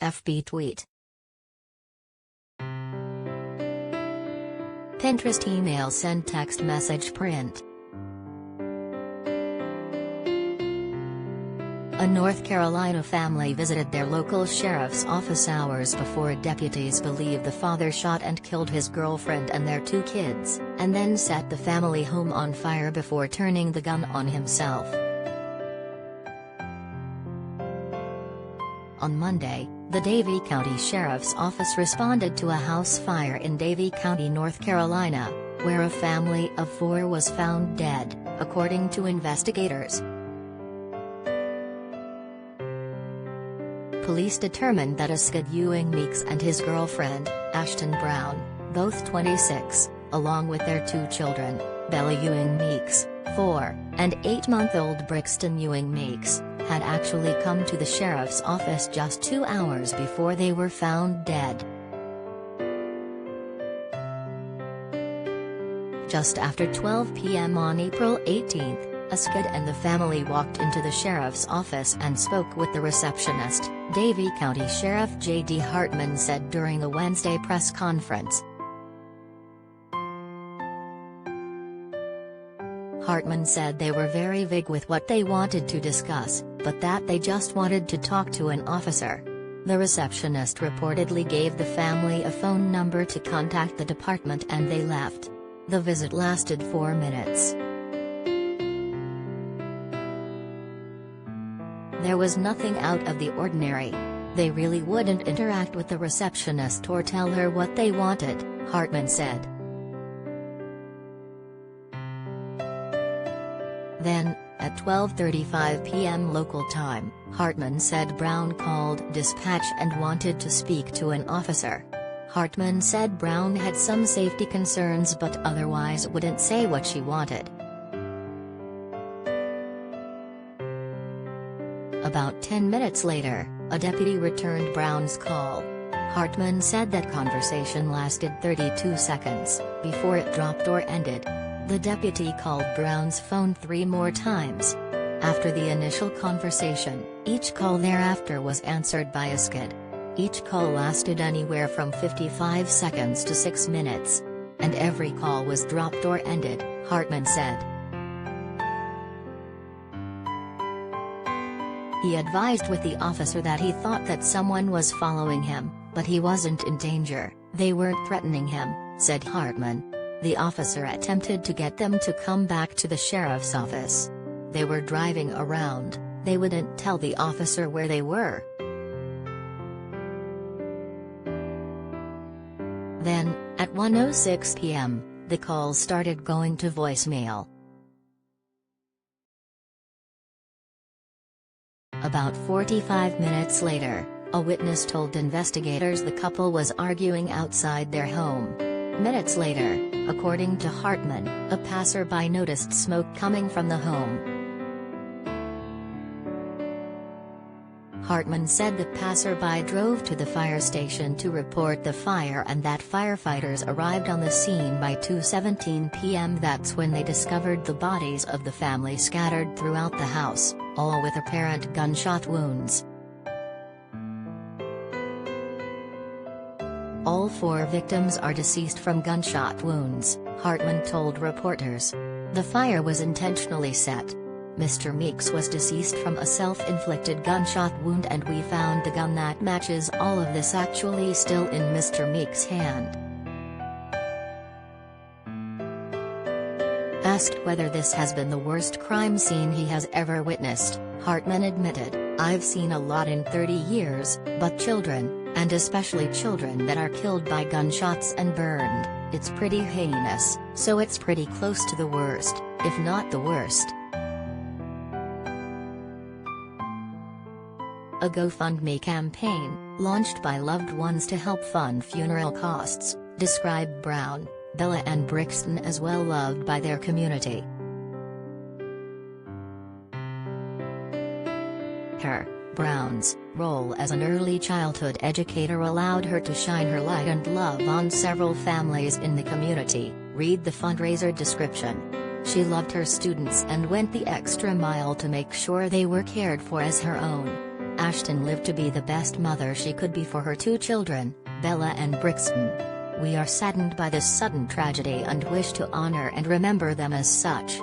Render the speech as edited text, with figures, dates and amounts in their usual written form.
FB tweet. Pinterest email send text message print. A North Carolina family visited their local sheriff's office hours before deputies believe the father shot and killed his girlfriend and their 2 kids, and then set the family home on fire before turning the gun on himself. On Monday, the Davie County Sheriff's Office responded to a house fire in Davie County, North Carolina, where a family of 4 was found dead, according to investigators. Police determined that Aschod Ewing-Meeks and his girlfriend, Ashton Brown, both 26, along with their 2 children, Bella Ewing-Meeks, 4, and 8-month-old Brixton Ewing-Meeks, had actually come to the sheriff's office just 2 hours before they were found dead. Just after 12 p.m. on April 18, Aschod and the family walked into the sheriff's office and spoke with the receptionist, Davie County Sheriff J.D. Hartman said during a Wednesday press conference. Hartman said they were very vague with what they wanted to discuss, but that they just wanted to talk to an officer. The receptionist reportedly gave the family a phone number to contact the department and they left. The visit lasted 4 minutes. There was nothing out of the ordinary. They really wouldn't interact with the receptionist or tell her what they wanted, Hartman said. Then, at 12:35 p.m. local time, Hartman said Brown called dispatch and wanted to speak to an officer. Hartman said Brown had some safety concerns but otherwise wouldn't say what she wanted. About 10 minutes later, a deputy returned Brown's call. Hartman said that conversation lasted 32 seconds, before it dropped or ended. The deputy called Brown's phone 3 more times. After the initial conversation, each call thereafter was answered by Aschod. Each call lasted anywhere from 55 seconds to 6 minutes. And every call was dropped or ended, Hartman said. He advised with the officer that he thought that someone was following him, but he wasn't in danger, they weren't threatening him, said Hartman. The officer attempted to get them to come back to the sheriff's office. They were driving around, they wouldn't tell the officer where they were. Then, at 1:06 p.m., the calls started going to voicemail. About 45 minutes later, a witness told investigators the couple was arguing outside their home. Minutes later, according to Hartman, a passerby noticed smoke coming from the home. Hartman said the passerby drove to the fire station to report the fire and that firefighters arrived on the scene by 2:17 p.m. That's when they discovered the bodies of the family scattered throughout the house, all with apparent gunshot wounds. All 4 victims are deceased from gunshot wounds, Hartman told reporters. The fire was intentionally set. Mr. Meeks was deceased from a self-inflicted gunshot wound and we found the gun that matches all of this actually still in Mr. Meeks' hand. Asked whether this has been the worst crime scene he has ever witnessed, Hartman admitted, "I've seen a lot in 30 years, but children, and especially children that are killed by gunshots and burned, it's pretty heinous, so it's pretty close to the worst, if not the worst." A GoFundMe campaign, launched by loved ones to help fund funeral costs, described Brown, Bella and Brixton as well loved by their community. Her, Brown's, role as an early childhood educator allowed her to shine her light and love on several families in the community, read the fundraiser description. She loved her students and went the extra mile to make sure they were cared for as her own. Ashton lived to be the best mother she could be for her two children, Bella and Brixton. We are saddened by this sudden tragedy and wish to honor and remember them as such.